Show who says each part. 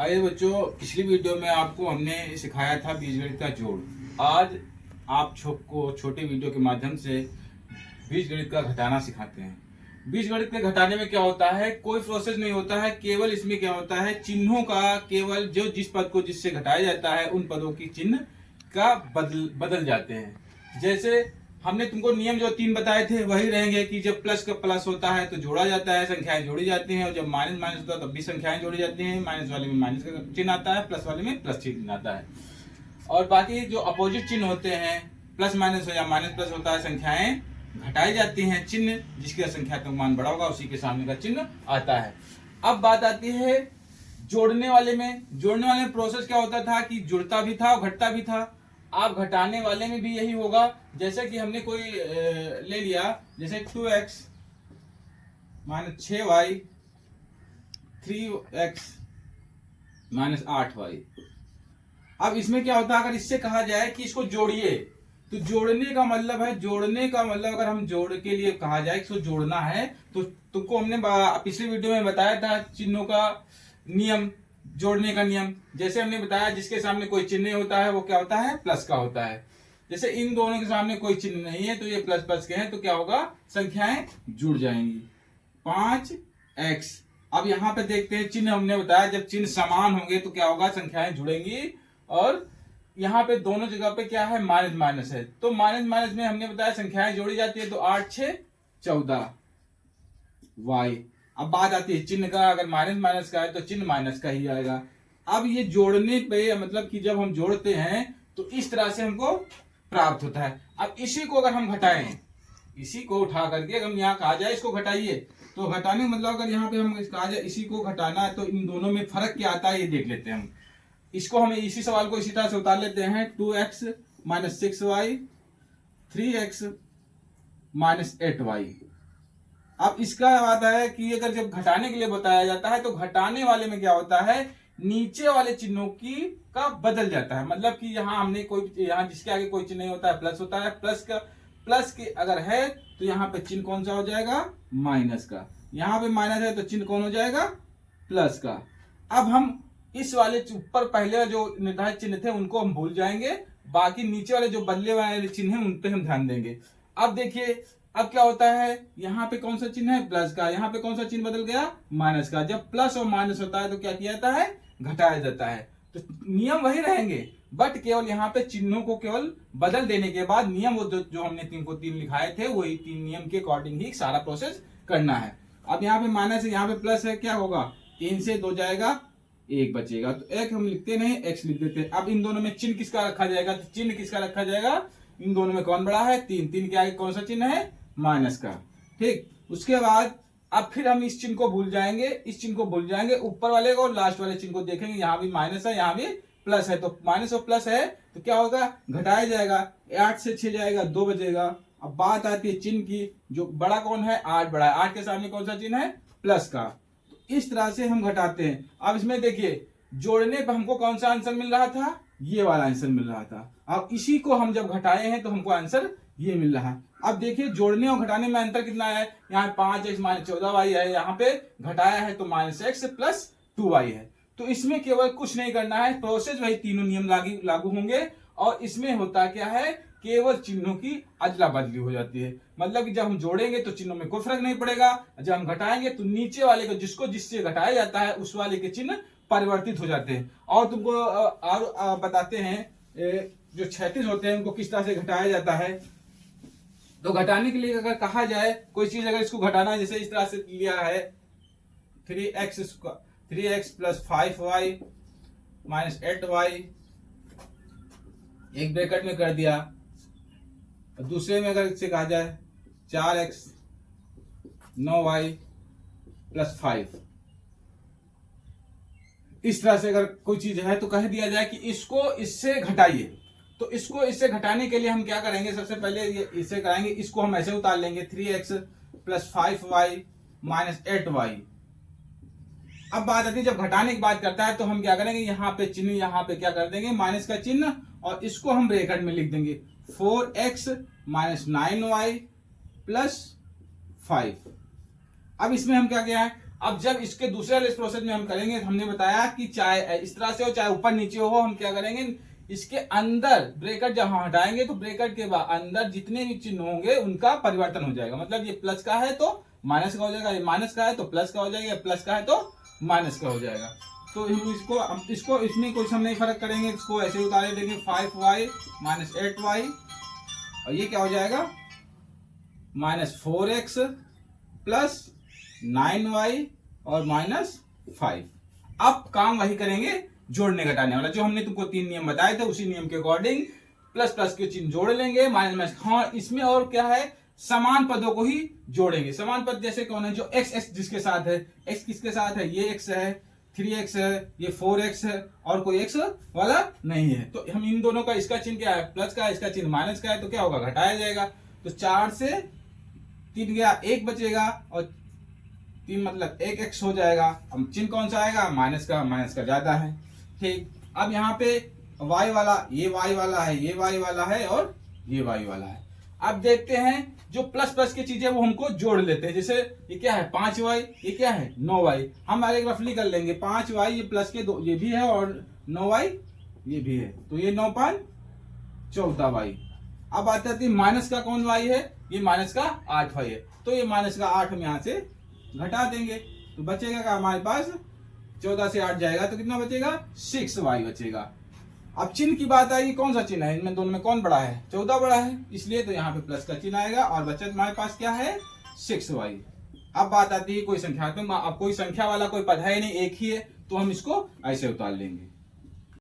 Speaker 1: आइए बच्चों, पिछली वीडियो में आपको हमने सिखाया था बीजगणित का जोड़। आज आप छोटे वीडियो के माध्यम से बीजगणित का घटाना सिखाते हैं। बीजगणित के घटाने में क्या होता है, कोई प्रोसेस नहीं होता है, केवल इसमें क्या होता है, चिन्हों का केवल जो जिस पद को जिससे घटाया जाता है उन पदों की चिन्ह का बदल जाते हैं। जैसे हमने तुमको नियम जो 3 बताए थे वही रहेंगे कि जब प्लस का प्लस होता है तो जोड़ा जाता है, संख्याएं जोड़ी जाती हैं, और जब माइनस माइनस होता है तब भी संख्याएं जोड़ी जाती हैं। माइनस वाले में माइनस का चिन्ह आता है, प्लस वाले में प्लस चिन्ह आता है। और बाकी जो अपोजिट चिन्ह होते हैं, प्लस माइनस हो या माइनस प्लस होता है, संख्याएं घटाई जाती हैं। चिन्ह जिसका संख्यात्मक मान बड़ा होगा उसी के सामने का चिन्ह आता है। अब बात आती है जोड़ने वाले में। जोड़ने वाले में प्रोसेस क्या होता था कि जुड़ता भी था और घटता भी था। आप घटाने वाले में भी यही होगा। जैसे कि हमने कोई ले लिया, जैसे 2x minus 6y 3x minus 8y। अब इसमें क्या होता है, अगर इससे कहा जाए कि इसको जोड़िए, तो जोड़ने का मतलब अगर हम जोड़ के लिए कहा जाए इसको जोड़ना है तो तुमको हमने पिछली वीडियो में बताया था चिन्हों का नियम, जोड़ने का नियम। जैसे हमने बताया जिसके सामने कोई चिन्ह नहीं होता है वो क्या होता है, प्लस का होता है। जैसे इन दोनों के सामने कोई चिन्ह नहीं है तो ये प्लस प्लस के हैं, तो क्या होगा, संख्याएं जुड़ जाएंगी। 5x। अब यहाँ पे देखते हैं, चिन्ह हमने बताया जब चिन्ह समान होंगे तो क्या होगा, संख्याएं जुड़ेंगी। और यहाँ पे दोनों जगह पे क्या है, माइनस माइनस है, तो माइनस माइनस में हमने बताया संख्याएं जोड़ी जाती है, तो 8 6 14 y। अब बात आती है चिन्ह का, अगर माइनस माइनस का है तो चिन्ह माइनस का ही आएगा। अब ये जोड़ने पे मतलब कि जब हम जोड़ते हैं तो इस तरह से हमको प्राप्त होता है। अब इसी को अगर हम घटाएं, इसी को उठा करके अगर हम यहाँ कहा जाए इसको घटाइए, तो घटाने मतलब अगर यहाँ पे हम कहा जाए इसी को घटाना है तो इन दोनों में फर्क क्या आता है ये देख लेते हैं हम। इसको हमें इसी सवाल को इसी तरह से उतार लेते हैं। 2x minus 6y 3x minus 8y। अब इसका बात है कि अगर जब घटाने के लिए बताया जाता है तो घटाने वाले में क्या होता है, नीचे वाले चिन्हों की का बदल जाता है। मतलब कि यहाँ हमने यहाँ जिसके आगे कोई चिन्ह नहीं होता है, प्लस होता है, प्लस के अगर है तो यहाँ पे चिन्ह कौन सा हो जाएगा, माइनस का। यहाँ पे माइनस है तो चिन्ह कौन हो जाएगा, प्लस का। अब हम इस वाले ऊपर पहले जो निर्धारित चिन्ह थे उनको हम भूल जाएंगे, बाकी नीचे वाले जो बदले वाले चिन्ह हैं उन पे हम ध्यान देंगे। अब देखिए अब क्या होता है, यहाँ पे कौन सा चिन्ह है, प्लस का, यहाँ पे कौन सा चिन्ह बदल गया, माइनस का। जब प्लस और माइनस होता है तो क्या किया जाता है, घटाया जाता है। तो नियम वही रहेंगे, बट केवल यहाँ पे चिन्हों को केवल बदल देने के बाद नियम वो जो हमने 3 लिखाए थे वही 3 नियम के अकॉर्डिंग ही सारा प्रोसेस करना है। अब यहाँ पे माइनस है, यहाँ पे प्लस है, क्या होगा, 3 से 2 जाएगा, 1 बचेगा, तो 1 हम लिखते नहीं, x लिख देते हैं। अब इन दोनों में चिन्ह किसका रखा जाएगा, तो चिन्ह किसका रखा जाएगा, इन दोनों में कौन बड़ा है, 3 के आगे कौन सा चिन्ह है, माइनस का। ठीक, उसके बाद अब फिर हम इस चिन्ह को भूल जाएंगे, ऊपर वाले को और लास्ट वाले चिन्ह को देखेंगे, यहाँ भी माइनस है, यहाँ भी प्लस है, तो माइनस और प्लस है तो क्या होगा, घटाया जाएगा, 8 से 6 जाएगा, 2 बचेगा। अब बात आती है चिन्ह की, जो बड़ा कौन है, 8 बड़ा है, 8 के सामने कौन सा चिन्ह है, प्लस का। तो इस तरह से हम घटाते हैं। अब इसमें देखिए जोड़ने पर हमको कौन सा आंसर मिल रहा था, ये वाला आंसर मिल रहा था। अब इसी को हम जब घटाए हैं तो हमको आंसर ये मिल रहा है। अब देखिए जोड़ने और घटाने में अंतर कितना है, यहाँ 5x माइनस 14y है, यहाँ पे घटाया है तो माइनस x प्लस 2y है। तो इसमें केवल कुछ नहीं करना है, प्रोसेस वही तीनों नियम लागू होंगे। और इसमें होता क्या है, केवल चिन्हों की अदला बदली हो जाती है। मतलब कि जब हम जोड़ेंगे तो चिन्हों में कोई फर्क नहीं पड़ेगा, जब हम घटाएंगे तो नीचे वाले को जिसको जिससे घटाया जाता है उस वाले के चिन्ह परिवर्तित हो जाते हैं। और तुमको और बताते हैं जो क्षैतिज होते हैं उनको किस तरह से घटाया जाता है। तो घटाने के लिए अगर कहा जाए कोई चीज, अगर इसको घटाना है, जैसे इस तरह से लिया है 3x plus 5y minus 8y, एक ब्रैकेट में कर दिया। दूसरे में अगर इससे कहा जाए 4x 9y प्लस 5, इस तरह से अगर कोई चीज है तो कह दिया जाए कि इसको इससे घटाइए। तो इसको इससे घटाने के लिए हम क्या करेंगे, सबसे पहले ये इससे कराएंगे, इसको हम ऐसे उतार लेंगे 3x plus 5y minus 8y। अब बात आती है जब घटाने की बात करता है तो हम क्या करेंगे, यहाँ पे चिन्ह यहाँ पे क्या कर देंगे, माइनस का चिन्ह, और इसको हम ब्रैकेट में लिख देंगे 4x माइनस 9y प्लस 5। अब इसमें हम क्या किया है, अब जब इसके दूसरे वाले प्रोसेस में हम करेंगे, हमने बताया कि चाहे इस तरह से हो चाहे ऊपर नीचे हो, हम क्या करेंगे, इसके अंदर ब्रैकेट जब हम हटाएंगे तो ब्रैकेट के बाद अंदर जितने भी चिन्ह होंगे उनका परिवर्तन हो जाएगा। मतलब ये प्लस का है तो माइनस का हो जाएगा, ये माइनस का है तो प्लस का हो जाएगा, प्लस का है तो माइनस का हो जाएगा। तो हम इसको इसमें कुछ हम नहीं फर्क करेंगे, इसको ऐसे उतारे देंगे 5y माइनस 8y, और ये क्या हो जाएगा माइनस 4x प्लस 9y और माइनस 5। अब काम वही करेंगे जोड़ने घटाने वाला, जो हमने तुमको 3 नियम बताए थे उसी नियम के अकॉर्डिंग प्लस प्लस के चिन्ह जोड़ लेंगे, माइनस माइनस। हाँ, इसमें और क्या है, समान पदों को ही जोड़ेंगे। समान पद जैसे कौन है, जो x x जिसके साथ है, x किसके साथ है, ये x है, 3x है, ये 4x है, और कोई x वाला नहीं है। तो हम इन दोनों का, इसका चिन्ह क्या है प्लस का, इसका चिन्ह माइनस का है, तो क्या होगा घटाया जाएगा। तो 4 से 3 गया, 1 बचेगा, और 3 मतलब 1x हो जाएगा। अब चिन्ह कौन सा आएगा, माइनस का ज्यादा है। ठीक, अब यहाँ पे y वाला, ये y वाला है, ये y वाला है, और ये y वाला है। अब देखते हैं जो प्लस प्लस की चीजें वो हमको जोड़ लेते हैं। जैसे ये क्या है 5y, ये क्या है 9y। हम आगे रफली कर लेंगे, 5y ये प्लस के 2 ये भी है, और 9y ये भी है, तो ये 9 5 14y। अब आता है माइनस का कौन y है, ये माइनस का 8y है, तो ये माइनस का 8 हम यहाँ से घटा देंगे, तो बचेगा का हमारे पास 14 से 8 जाएगा तो कितना बचेगा 6y बचेगा। अब चिन्ह की बात आई, कौन सा चिन्ह है इनमें दोनों में, कौन बड़ा है, 14 बड़ा है, इसलिए तो यहाँ पे प्लस का चिन्ह आएगा, और बचत हमारे पास क्या है 6y। अब बात आती है कोई संख्यात्मक, अब कोई संख्या वाला कोई पद है नहीं, एक ही है, तो हम इसको ऐसे उतार लेंगे।